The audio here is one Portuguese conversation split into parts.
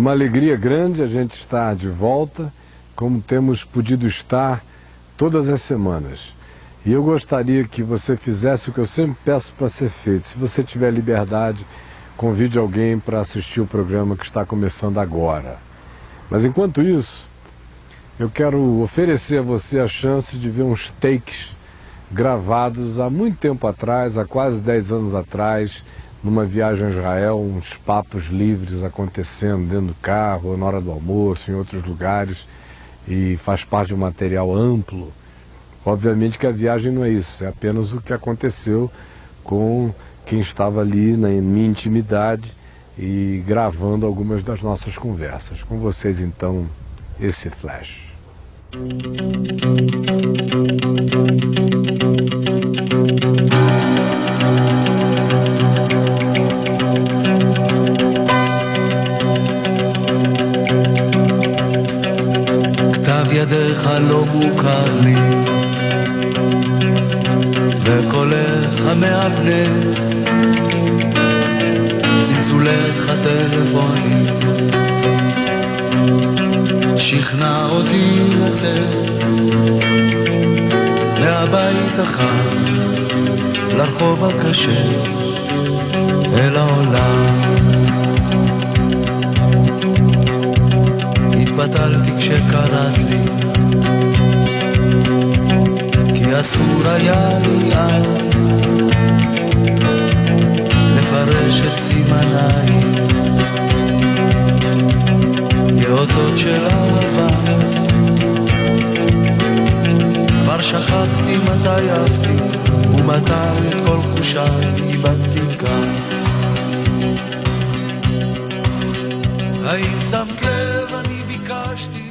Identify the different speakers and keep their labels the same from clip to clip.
Speaker 1: uma alegria grande a gente estar de volta, como temos podido estar todas as semanas. E eu gostaria que você fizesse o que eu sempre peço para ser feito. Se você tiver liberdade, convide alguém para assistir o programa que está começando agora. Mas enquanto isso, eu quero oferecer a você a chance de ver uns takes gravados há muito tempo atrás, há quase 10 anos atrás, numa viagem a Israel, uns papos livres acontecendo dentro do carro, ou na hora do almoço, em outros lugares, e faz parte de um material amplo. Obviamente que a viagem não é isso, é apenas o que aconteceu com quem estava ali na minha intimidade e gravando algumas das nossas conversas. Com vocês, então, esse flash.
Speaker 2: כתב ידיך לא מוכר לי וקולך מהבנט צלצולך הטלפוני שכנע אותי לצאת מהבית החם לרחוב הקשה אל העולם. התבטלתי כשקראת לי כי אסור היה לי אז לפרש את סימניי כאותות של אהבה. כבר שכחתי מתי אהבתי ומתי את כל חושיי איבדתי כאן. האם שמת לב אני ביקשתי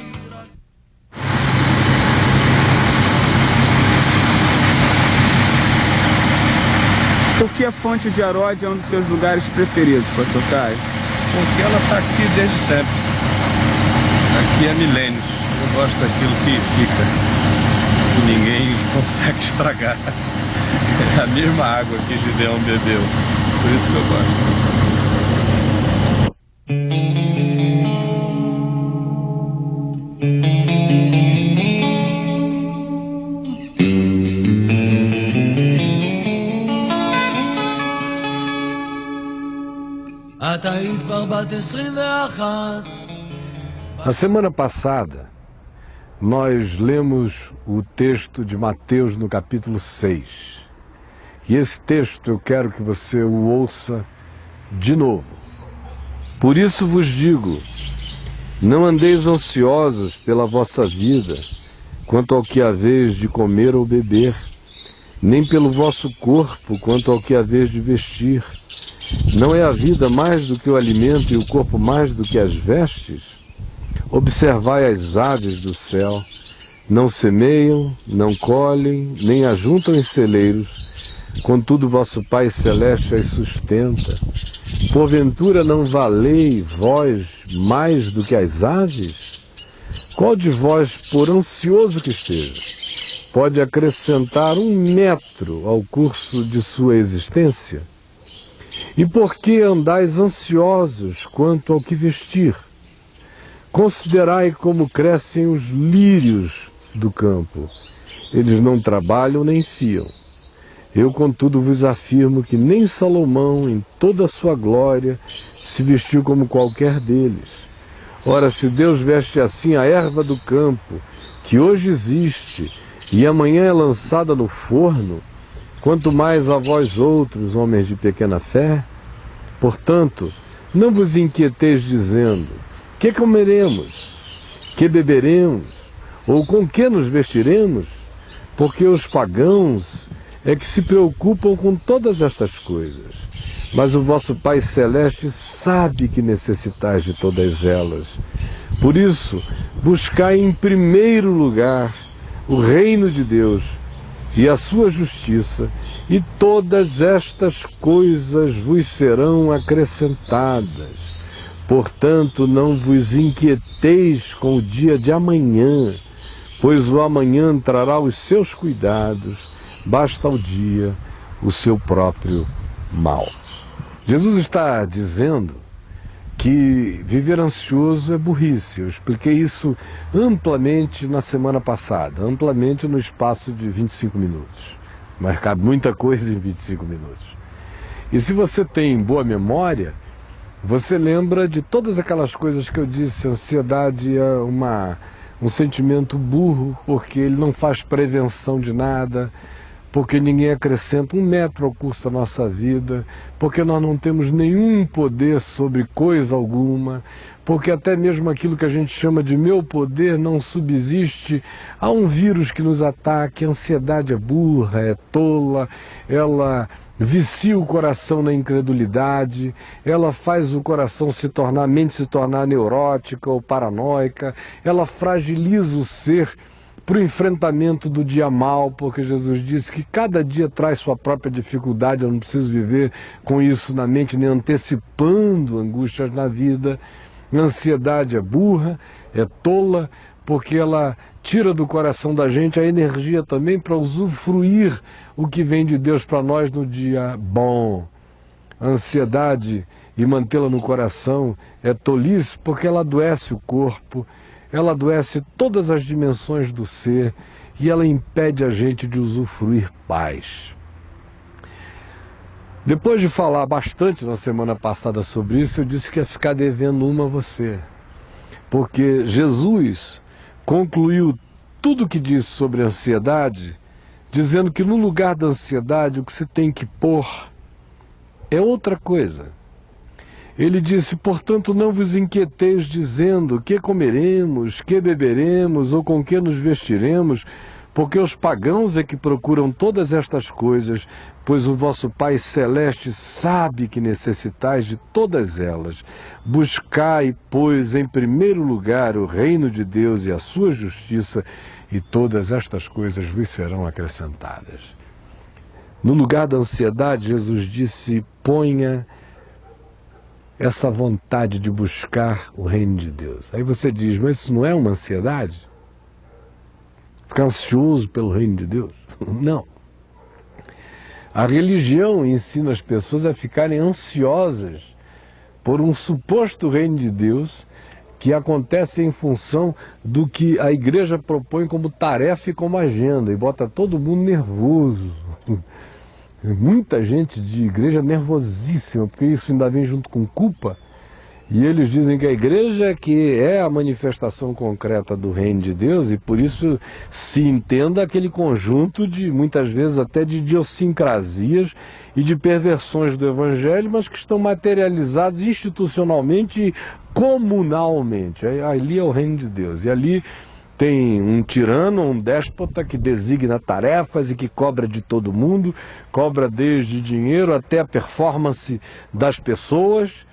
Speaker 3: Por que a Fonte de Herói é um dos seus lugares preferidos, Pastor Caio?
Speaker 4: Porque ela está aqui desde sempre. Aqui há milênios. Eu gosto daquilo que fica. Que ninguém consegue estragar. É a mesma água que Gideão bebeu. Por isso que eu gosto.
Speaker 2: את היית כבר בת 21.
Speaker 1: Na semana passada, nós lemos o texto de Mateus no capítulo 6. E esse texto eu quero que você o ouça de novo. Por isso vos digo, não andeis ansiosos pela vossa vida, quanto ao que haveis de comer ou beber, nem pelo vosso corpo, quanto ao que haveis de vestir. Não é a vida mais do que o alimento e o corpo mais do que as vestes? Observai as aves do céu, não semeiam, não colhem, nem ajuntam em celeiros, contudo vosso Pai Celeste as sustenta. Porventura não valei vós mais do que as aves? Qual de vós, por ansioso que esteja, pode acrescentar 1 metro ao curso de sua existência? E por que andais ansiosos quanto ao que vestir? Considerai como crescem os lírios do campo. Eles não trabalham nem fiam. Eu, contudo, vos afirmo que nem Salomão, em toda a sua glória, se vestiu como qualquer deles. Ora, se Deus veste assim a erva do campo, que hoje existe e amanhã é lançada no forno, quanto mais a vós outros, homens de pequena fé? Portanto, não vos inquieteis dizendo, que comeremos? Que beberemos? Ou com que nos vestiremos? Porque os pagãos é que se preocupam com todas estas coisas. Mas o vosso Pai Celeste sabe que necessitais de todas elas. Por isso, buscai em primeiro lugar o reino de Deus e a sua justiça, e todas estas coisas vos serão acrescentadas. Portanto, não vos inquieteis com o dia de amanhã, pois o amanhã trará os seus cuidados, basta ao dia o seu próprio mal. Jesus está dizendo que que viver ansioso é burrice. Eu expliquei isso amplamente na semana passada, amplamente no espaço de 25 minutos. Mas cabe muita coisa em 25 minutos. E se você tem boa memória, você lembra de todas aquelas coisas que eu disse. A ansiedade é um sentimento burro, porque ele não faz prevenção de nada, porque ninguém acrescenta 1 metro ao curso da nossa vida, porque nós não temos nenhum poder sobre coisa alguma, porque até mesmo aquilo que a gente chama de meu poder não subsiste a um vírus que nos ataque. A ansiedade é burra, é tola, ela vicia o coração na incredulidade, ela faz o coração a mente se tornar neurótica ou paranoica, ela fragiliza o ser para o enfrentamento do dia mal, porque Jesus disse que cada dia traz sua própria dificuldade. Eu não preciso viver com isso na mente, nem antecipando angústias na vida. A ansiedade é burra, é tola, porque ela tira do coração da gente a energia também para usufruir o que vem de Deus para nós no dia bom. A ansiedade, e mantê-la no coração, é tolice, porque ela adoece o corpo, ela adoece todas as dimensões do ser e ela impede a gente de usufruir paz. Depois de falar bastante na semana passada sobre isso, eu disse que ia ficar devendo uma a você. Porque Jesus concluiu tudo o que disse sobre a ansiedade, dizendo que no lugar da ansiedade o que você tem que pôr é outra coisa. Ele disse: portanto, não vos inquieteis dizendo que comeremos, que beberemos ou com que nos vestiremos, porque os pagãos é que procuram todas estas coisas, pois o vosso Pai Celeste sabe que necessitais de todas elas. Buscai, pois, em primeiro lugar o reino de Deus e a sua justiça, e todas estas coisas vos serão acrescentadas. No lugar da ansiedade, Jesus disse: ponha essa vontade de buscar o reino de Deus. Aí você diz: mas isso não é uma ansiedade? Ficar ansioso pelo reino de Deus? Não. A religião ensina as pessoas a ficarem ansiosas por um suposto reino de Deus que acontece em função do que a igreja propõe como tarefa e como agenda, e bota todo mundo nervoso. Muita gente de igreja nervosíssima, porque isso ainda vem junto com culpa. E eles dizem que a igreja que é a manifestação concreta do reino de Deus, e por isso se entenda aquele conjunto de, muitas vezes até de idiosincrasias e de perversões do evangelho, mas que estão materializadas institucionalmente e comunalmente. Ali é o reino de Deus, e ali tem um tirano, um déspota que designa tarefas e que cobra de todo mundo, cobra desde dinheiro até a performance das pessoas,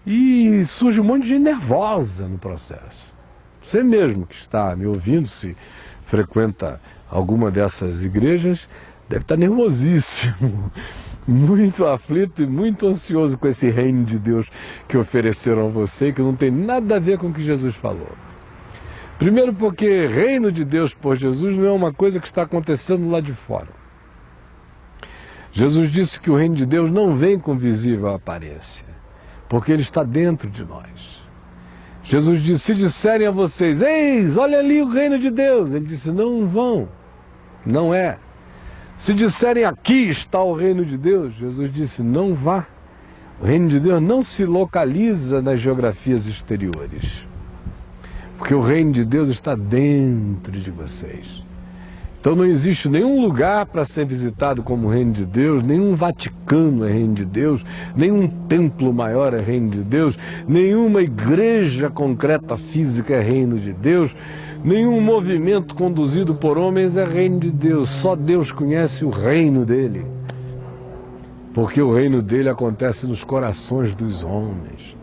Speaker 1: e surge um monte de gente nervosa no processo. Você mesmo que está me ouvindo, se frequenta alguma dessas igrejas, deve estar nervosíssimo, muito aflito e muito ansioso com esse reino de Deus que ofereceram a você e que não tem nada a ver com o que Jesus falou. Primeiro porque reino de Deus por Jesus não é uma coisa que está acontecendo lá de fora. Jesus disse que o reino de Deus não vem com visível aparência, porque ele está dentro de nós. Jesus disse: se disserem a vocês, eis, olha ali o reino de Deus. Ele disse: não vão, não é. Se disserem, aqui está o reino de Deus, Jesus disse: não vá. O reino de Deus não se localiza nas geografias exteriores, porque o reino de Deus está dentro de vocês. Então não existe nenhum lugar para ser visitado como o reino de Deus, nenhum Vaticano é reino de Deus, nenhum templo maior é reino de Deus, nenhuma igreja concreta física é reino de Deus, nenhum movimento conduzido por homens é reino de Deus. Só Deus conhece o reino dele, porque o reino dele acontece nos corações dos homens,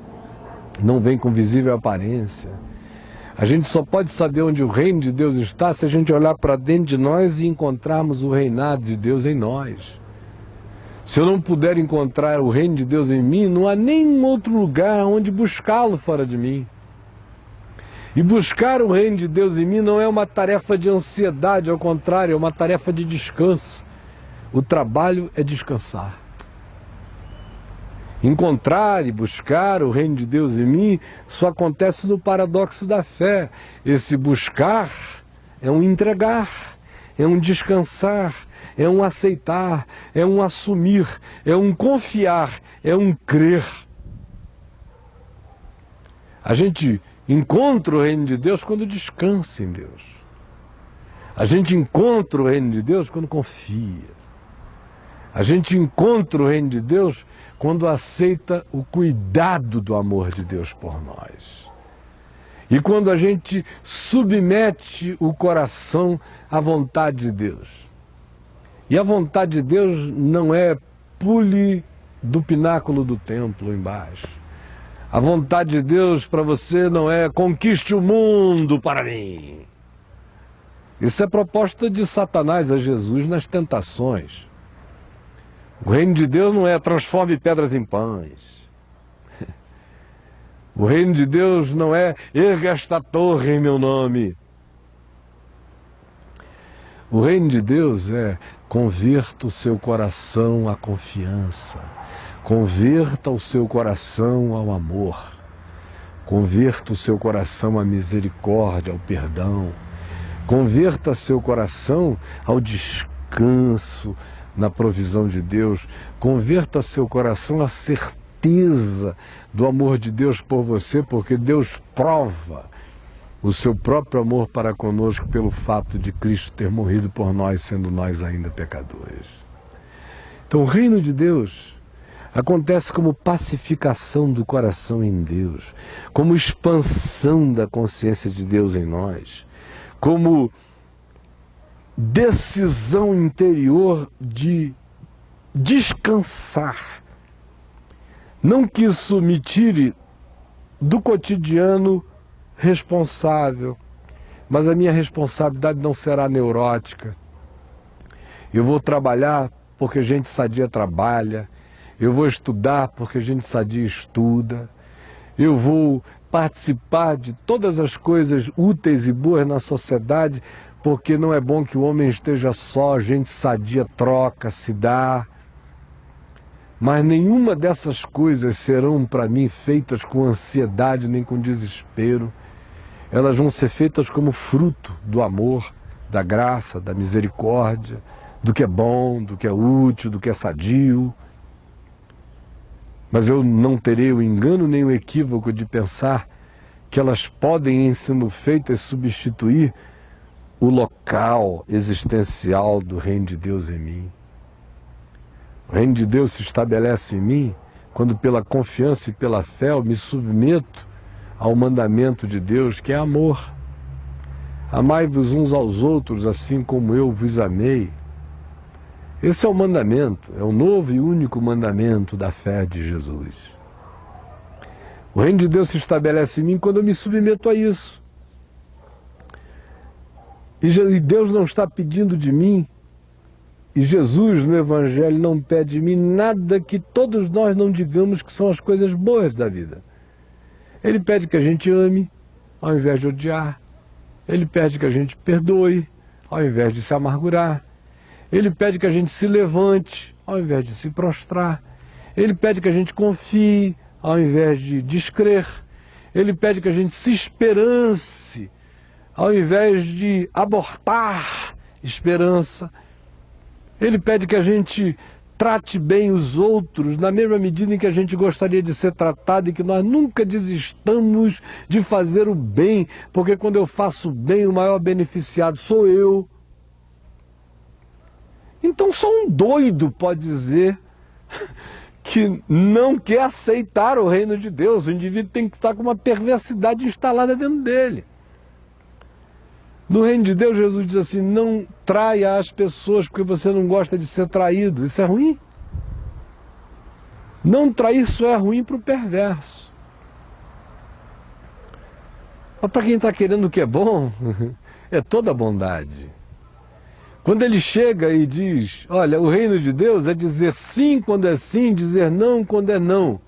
Speaker 1: não vem com visível aparência. A gente só pode saber onde o reino de Deus está se a gente olhar para dentro de nós e encontrarmos o reinado de Deus em nós. Se eu não puder encontrar o reino de Deus em mim, não há nenhum outro lugar onde buscá-lo fora de mim. E buscar o reino de Deus em mim não é uma tarefa de ansiedade, ao contrário, é uma tarefa de descanso. O trabalho é descansar. Encontrar e buscar o reino de Deus em mim só acontece no paradoxo da fé. Esse buscar é um entregar, é um descansar, é um aceitar, é um assumir, é um confiar, é um crer. A gente encontra o reino de Deus quando descansa em Deus. A gente encontra o reino de Deus quando confia. A gente encontra o reino de Deus quando aceita o cuidado do amor de Deus por nós. E quando a gente submete o coração à vontade de Deus. E a vontade de Deus não é pule do pináculo do templo embaixo. A vontade de Deus para você não é conquiste o mundo para mim. Isso é proposta de Satanás a Jesus nas tentações. O reino de Deus não é transforme pedras em pães. O reino de Deus não é erga esta torre em meu nome. O reino de Deus é converta o seu coração à confiança. Converta o seu coração ao amor. Converta o seu coração à misericórdia, ao perdão. Converta seu coração ao descanso na provisão de Deus. Converta seu coração à certeza do amor de Deus por você, porque Deus prova o seu próprio amor para conosco pelo fato de Cristo ter morrido por nós, sendo nós ainda pecadores. Então o reino de Deus acontece como pacificação do coração em Deus, como expansão da consciência de Deus em nós, como decisão interior de descansar. Não que isso me tire do cotidiano responsável, mas a minha responsabilidade não será neurótica. Eu vou trabalhar porque gente sadia trabalha, eu vou estudar porque gente sadia estuda, eu vou participar de todas as coisas úteis e boas na sociedade, porque não é bom que o homem esteja só, gente sadia troca, se dá. Mas nenhuma dessas coisas serão para mim feitas com ansiedade nem com desespero. Elas vão ser feitas como fruto do amor, da graça, da misericórdia, do que é bom, do que é útil, do que é sadio. Mas eu não terei o engano nem o equívoco de pensar que elas podem, em sendo feitas, substituir o local existencial do reino de Deus em mim. O reino de Deus se estabelece em mim quando, pela confiança e pela fé, eu me submeto ao mandamento de Deus, que é amor. Amai-vos uns aos outros assim como eu vos amei. Esse é o mandamento, é o novo e único mandamento da fé de Jesus. O reino de Deus se estabelece em mim quando eu me submeto a isso. E Deus não está pedindo de mim, e Jesus no Evangelho não pede de mim nada que todos nós não digamos que são as coisas boas da vida. Ele pede que a gente ame, ao invés de odiar. Ele pede que a gente perdoe, ao invés de se amargurar. Ele pede que a gente se levante, ao invés de se prostrar. Ele pede que a gente confie, ao invés de descrer. Ele pede que a gente se esperance, ao invés de abortar esperança. Ele pede que a gente trate bem os outros na mesma medida em que a gente gostaria de ser tratado e que nós nunca desistamos de fazer o bem, porque quando eu faço bem, o maior beneficiado sou eu. Então só um doido pode dizer que não quer aceitar o reino de Deus. O indivíduo tem que estar com uma perversidade instalada dentro dele. No reino de Deus, Jesus diz assim, não traia as pessoas porque você não gosta de ser traído. Isso é ruim. Não trair só é ruim para o perverso. Mas para quem está querendo o que é bom, é toda a bondade. Quando ele chega e diz, olha, o reino de Deus é dizer sim quando é sim, dizer não quando é não.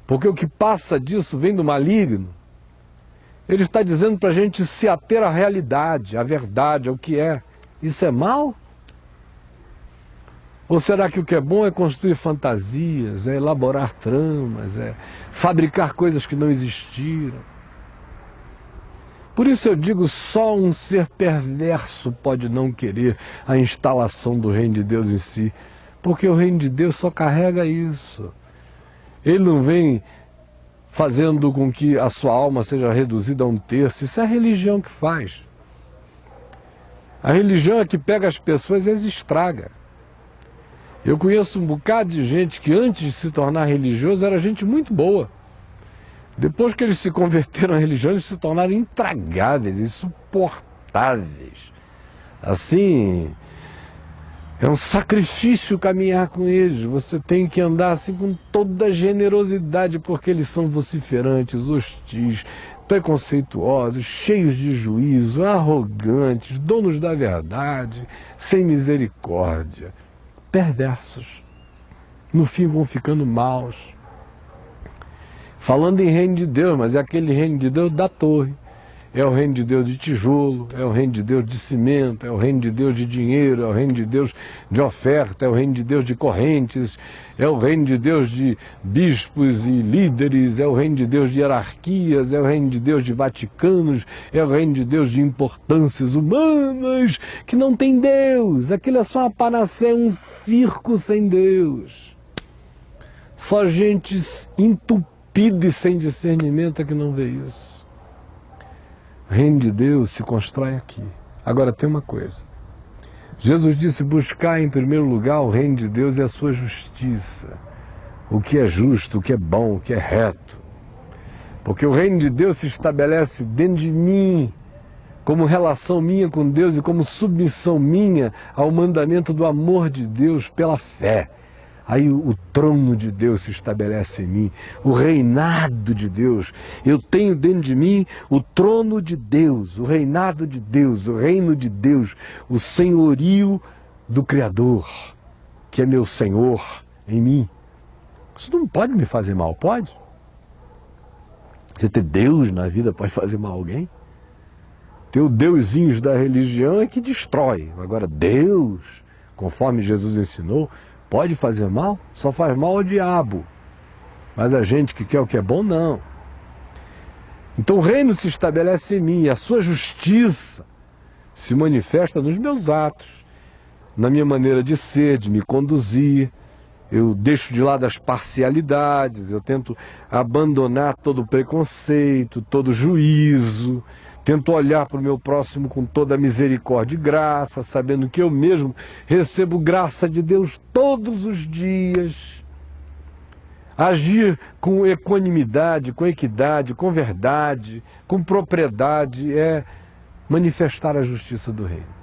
Speaker 1: Porque o que passa disso vem do maligno. Ele está dizendo para a gente se ater à realidade, à verdade, ao que é. Isso é mal? Ou será que o que é bom é construir fantasias, é elaborar tramas, é fabricar coisas que não existiram? Por isso eu digo, só um ser perverso pode não querer a instalação do reino de Deus em si, porque o reino de Deus só carrega isso. Ele não vem fazendo com que a sua alma seja reduzida a um terço. Isso é a religião que faz. A religião é que pega as pessoas e as estraga. Eu conheço um bocado de gente que antes de se tornar religioso era gente muito boa. Depois que eles se converteram à religião, eles se tornaram intragáveis, insuportáveis. Assim, é um sacrifício caminhar com eles. Você tem que andar assim com toda generosidade, porque eles são vociferantes, hostis, preconceituosos, cheios de juízo, arrogantes, donos da verdade, sem misericórdia, perversos. No fim vão ficando maus. Falando em reino de Deus, mas é aquele reino de Deus da torre. É o reino de Deus de tijolo, é o reino de Deus de cimento, é o reino de Deus de dinheiro, é o reino de Deus de oferta, é o reino de Deus de correntes, é o reino de Deus de bispos e líderes, é o reino de Deus de hierarquias, é o reino de Deus de vaticanos, é o reino de Deus de importâncias humanas, que não tem Deus. Aquilo é só uma panaceia, um circo sem Deus. Só gente entupida e sem discernimento é que não vê isso. O reino de Deus se constrói aqui. Agora tem uma coisa. Jesus disse: buscar em primeiro lugar o reino de Deus e a sua justiça. O que é justo, o que é bom, o que é reto. Porque o reino de Deus se estabelece dentro de mim, como relação minha com Deus e como submissão minha ao mandamento do amor de Deus pela fé. Aí o trono de Deus se estabelece em mim, o reinado de Deus. Eu tenho dentro de mim o trono de Deus, o reinado de Deus, o reino de Deus, o senhorio do Criador, que é meu Senhor em mim. Isso não pode me fazer mal, pode? Você ter Deus na vida pode fazer mal a alguém? Ter o deusinhos da religião é que destrói. Agora Deus, conforme Jesus ensinou, pode fazer mal? Só faz mal ao diabo. Mas a gente que quer o que é bom, não. Então o reino se estabelece em mim, e a sua justiça se manifesta nos meus atos, na minha maneira de ser, de me conduzir. Eu deixo de lado as parcialidades, eu tento abandonar todo o preconceito, todo o juízo, tento olhar para o meu próximo com toda a misericórdia e graça, sabendo que eu mesmo recebo graça de Deus todos os dias. Agir com equanimidade, com equidade, com verdade, com propriedade, é manifestar a justiça do reino.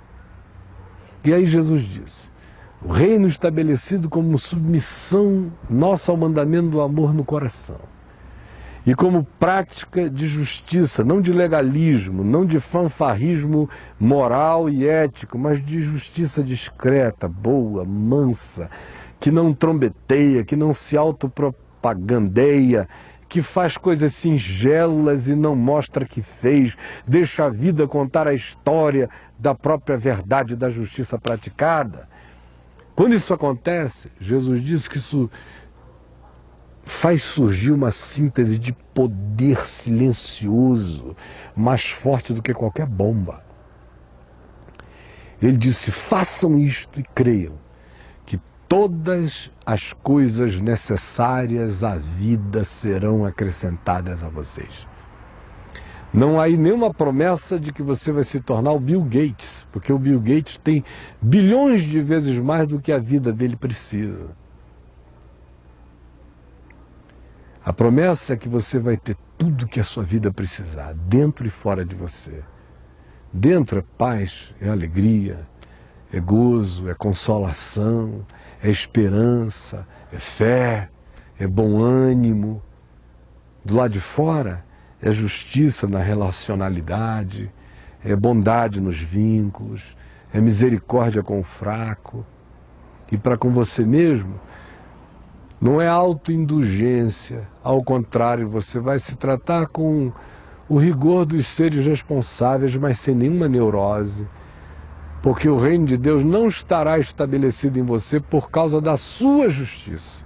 Speaker 1: E aí Jesus disse: o reino estabelecido como submissão nossa ao mandamento do amor no coração. E como prática de justiça, não de legalismo, não de fanfarrismo moral e ético, mas de justiça discreta, boa, mansa, que não trombeteia, que não se autopropagandeia, que faz coisas singelas e não mostra que fez, deixa a vida contar a história da própria verdade da justiça praticada. Quando isso acontece, Jesus disse que isso faz surgir uma síntese de poder silencioso, mais forte do que qualquer bomba. Ele disse: façam isto e creiam que todas as coisas necessárias à vida serão acrescentadas a vocês. Não há aí nenhuma promessa de que você vai se tornar o Bill Gates, porque o Bill Gates tem bilhões de vezes mais do que a vida dele precisa. A promessa é que você vai ter tudo que a sua vida precisar, dentro e fora de você. Dentro é paz, é alegria, é gozo, é consolação, é esperança, é fé, é bom ânimo. Do lado de fora é justiça na relacionalidade, é bondade nos vínculos, é misericórdia com o fraco. E para com você mesmo, não é autoindulgência, ao contrário, você vai se tratar com o rigor dos seres responsáveis, mas sem nenhuma neurose, Porque o reino de Deus não estará estabelecido em você por causa da sua justiça.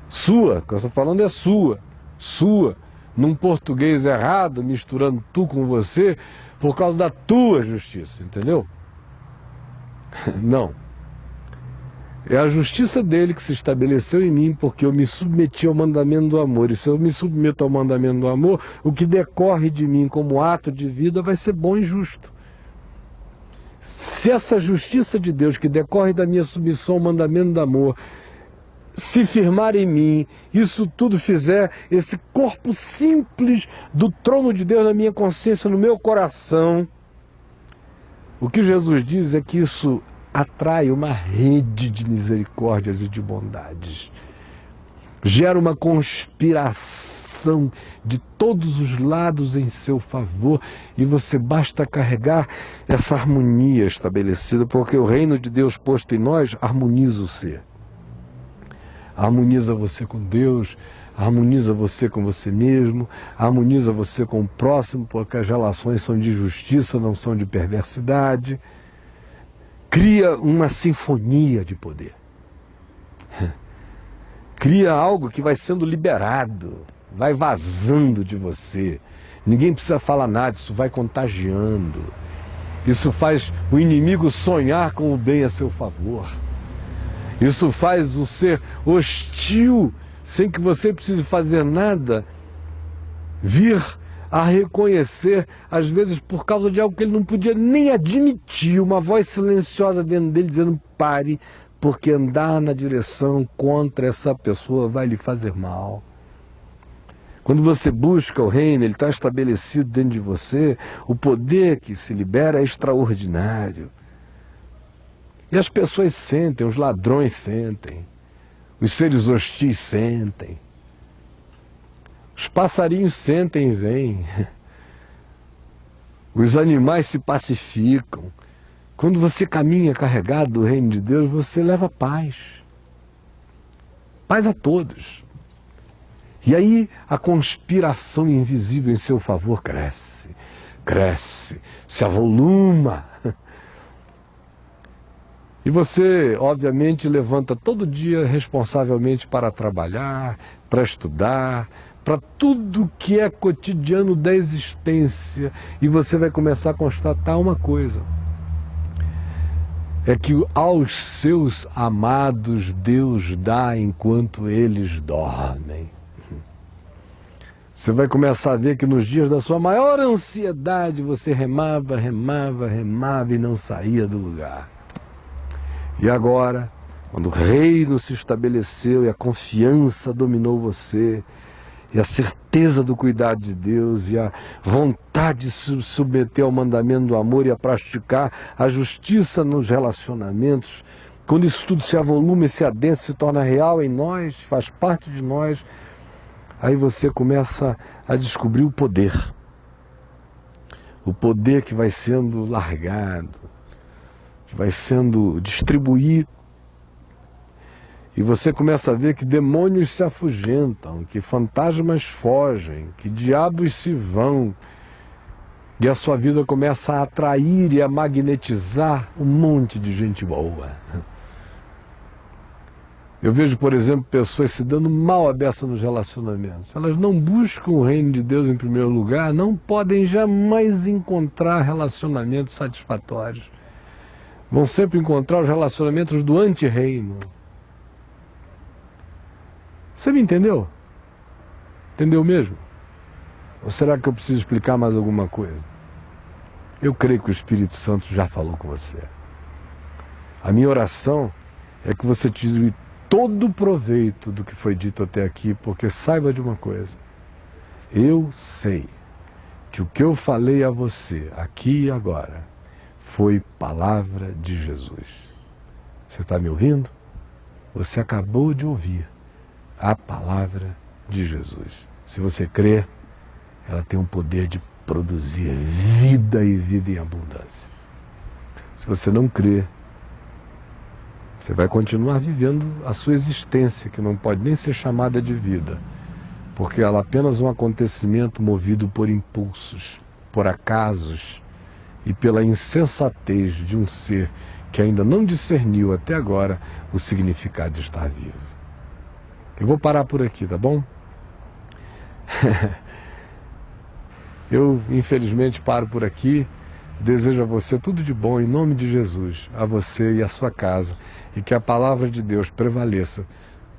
Speaker 1: Sua, o que eu estou falando é sua. Sua. Num português errado, misturando tu com você, por causa da tua justiça, entendeu? Não. É a justiça dele que se estabeleceu em mim, porque eu me submeti ao mandamento do amor. E se eu me submeto ao mandamento do amor, o que decorre de mim como ato de vida vai ser bom e justo. Se essa justiça de Deus que decorre da minha submissão ao mandamento do amor se firmar em mim, isso tudo fizer esse corpo simples do trono de Deus na minha consciência, no meu coração, o que Jesus diz é que isso atrai uma rede de misericórdias e de bondades. Gera uma conspiração de todos os lados em seu favor e você basta carregar essa harmonia estabelecida, porque o reino de Deus posto em nós harmoniza o ser. Harmoniza você com Deus, harmoniza você com você mesmo, harmoniza você com o próximo, porque as relações são de justiça, não são de perversidade. Cria uma sinfonia de poder. Cria algo que vai sendo liberado, vai vazando de você. Ninguém precisa falar nada, isso vai contagiando. Isso faz o inimigo sonhar com o bem a seu favor. Isso faz o ser hostil, sem que você precise fazer nada, vir a reconhecer, às vezes por causa de algo que ele não podia nem admitir, uma voz silenciosa dentro dele dizendo: pare, porque andar na direção contra essa pessoa vai lhe fazer mal. Quando você busca o reino, ele está estabelecido dentro de você, o poder que se libera é extraordinário. E as pessoas sentem, os ladrões sentem, os seres hostis sentem. Os passarinhos sentem e vêm. Os animais se pacificam. Quando você caminha carregado do reino de Deus, você leva paz. Paz a todos. E aí a conspiração invisível em seu favor cresce, cresce, se avoluma. E você, obviamente, levanta todo dia responsavelmente para trabalhar, para estudar, para tudo que é cotidiano da existência. E você vai começar a constatar uma coisa: é que aos seus amados Deus dá enquanto eles dormem. Você vai começar a ver que nos dias da sua maior ansiedade você remava, remava, remava e não saía do lugar. E agora, quando o reino se estabeleceu e a confiança dominou você, e a certeza do cuidado de Deus, e a vontade de se submeter ao mandamento do amor e a praticar a justiça nos relacionamentos, quando isso tudo se avoluma e se adensa, se torna real em nós, faz parte de nós, aí você começa a descobrir o poder. O poder que vai sendo largado, que vai sendo distribuído. E você começa a ver que demônios se afugentam, que fantasmas fogem, que diabos se vão. E a sua vida começa a atrair e a magnetizar um monte de gente boa. Eu vejo, por exemplo, pessoas se dando mal à beça nos relacionamentos. Elas não buscam o reino de Deus em primeiro lugar, não podem jamais encontrar relacionamentos satisfatórios. Vão sempre encontrar os relacionamentos do anti-reino. Você me entendeu? Entendeu mesmo? Ou será que eu preciso explicar mais alguma coisa? Eu creio que o Espírito Santo já falou com você. A minha oração é que você tire todo o proveito do que foi dito até aqui, porque saiba de uma coisa: eu sei que o que eu falei a você aqui e agora foi palavra de Jesus. Você está me ouvindo? Você acabou de ouvir a palavra de Jesus. Se você crê, ela tem um poder de produzir vida e vida em abundância. Se você não crê, você vai continuar vivendo a sua existência, que não pode nem ser chamada de vida, porque ela é apenas um acontecimento movido por impulsos, por acasos, e pela insensatez de um ser que ainda não discerniu até agora o significado de estar vivo. Eu vou parar por aqui, tá bom? Eu, infelizmente, paro por aqui. Desejo a você tudo de bom em nome de Jesus, a você e a sua casa, e que a palavra de Deus prevaleça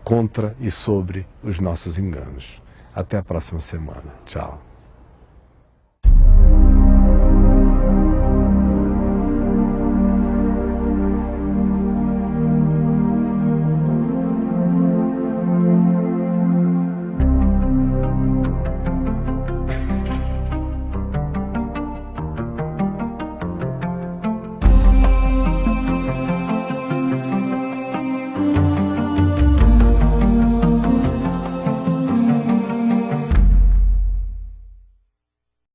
Speaker 1: contra e sobre os nossos enganos. Até a próxima semana. Tchau.